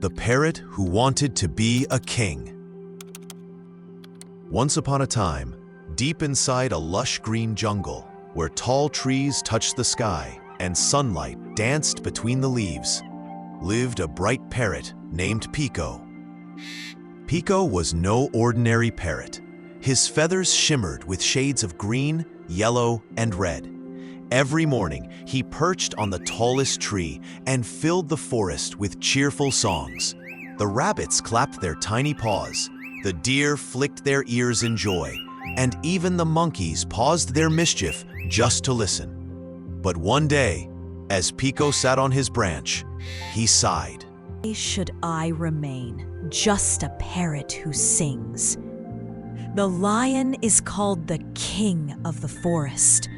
The parrot who wanted to be a king. Once upon a time, deep inside a lush green jungle, where tall trees touched the sky and sunlight danced between the leaves, lived a bright parrot named Piko. Piko was no ordinary parrot. His feathers shimmered with shades of green, yellow, and red. Every morning, he perched on the tallest tree and filled the forest with cheerful songs. The rabbits clapped their tiny paws, the deer flicked their ears in joy, and even the monkeys paused their mischief just to listen. But one day, as Piko sat on his branch, he sighed. Why should I remain just a parrot who sings? The lion is called the king of the forest.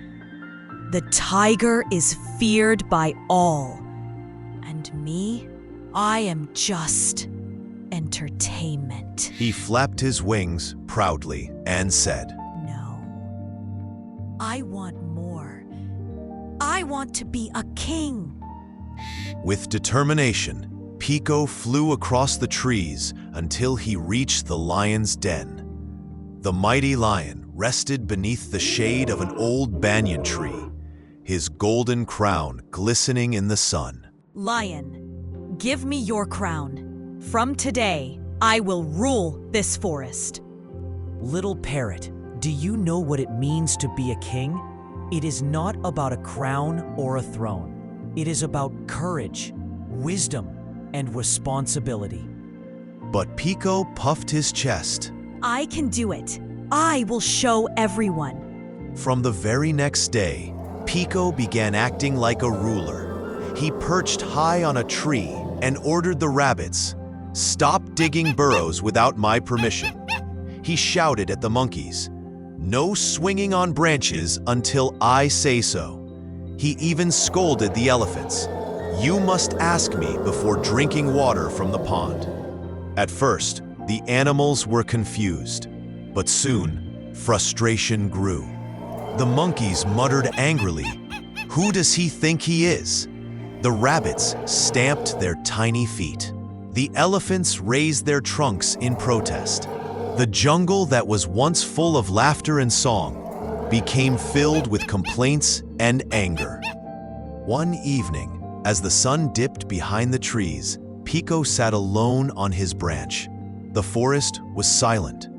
The tiger is feared by all. And me, I am just entertainment. He flapped his wings proudly and said, No, I want more. I want to be a king. With determination, Piko flew across the trees until he reached the lion's den. The mighty lion rested beneath the shade of an old banyan tree, his golden crown glistening in the sun. Lion, give me your crown. From today, I will rule this forest. Little parrot, do you know what it means to be a king? It is not about a crown or a throne. It is about courage, wisdom, and responsibility. But Piko puffed his chest. I can do it. I will show everyone. From the very next day, Piko began acting like a ruler. He perched high on a tree and ordered the rabbits, "Stop digging burrows without my permission." He shouted at the monkeys, "No swinging on branches until I say so." He even scolded the elephants, "You must ask me before drinking water from the pond." At first, the animals were confused, but soon, frustration grew. The monkeys muttered angrily, "Who does he think he is?" The rabbits stamped their tiny feet. The elephants raised their trunks in protest. The jungle that was once full of laughter and song became filled with complaints and anger. One evening, as the sun dipped behind the trees, Piko sat alone on his branch. The forest was silent.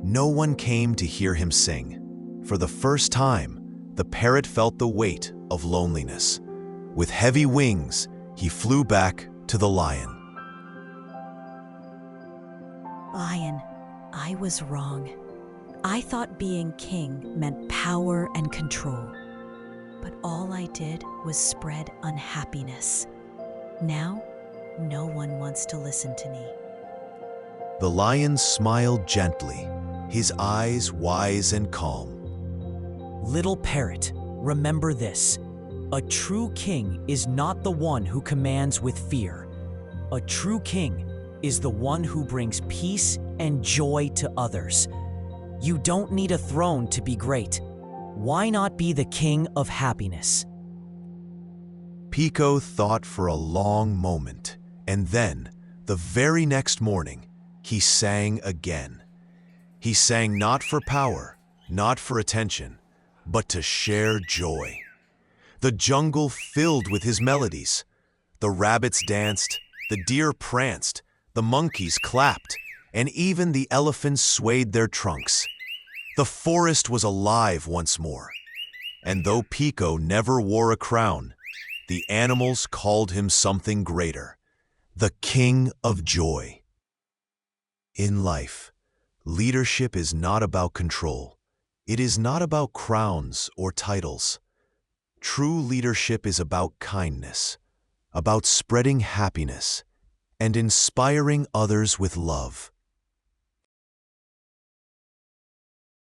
No one came to hear him sing. For the first time, the parrot felt the weight of loneliness. With heavy wings, he flew back to the lion. Lion, I was wrong. I thought being king meant power and control. But all I did was spread unhappiness. Now, no one wants to listen to me. The lion smiled gently, his eyes wise and calm. Little parrot, remember this. A true king is not the one who commands with fear. A true king is the one who brings peace and joy to others. You don't need a throne to be great. Why not be the king of happiness? Piko thought for a long moment, and then, the very next morning, he sang again. He sang not for power, not for attention, but to share joy. The jungle filled with his melodies. The rabbits danced, the deer pranced, the monkeys clapped, and even the elephants swayed their trunks. The forest was alive once more. And though Piko never wore a crown, the animals called him something greater, the King of Joy. In life, leadership is not about control. It is not about crowns or titles. True leadership is about kindness, about spreading happiness, and inspiring others with love.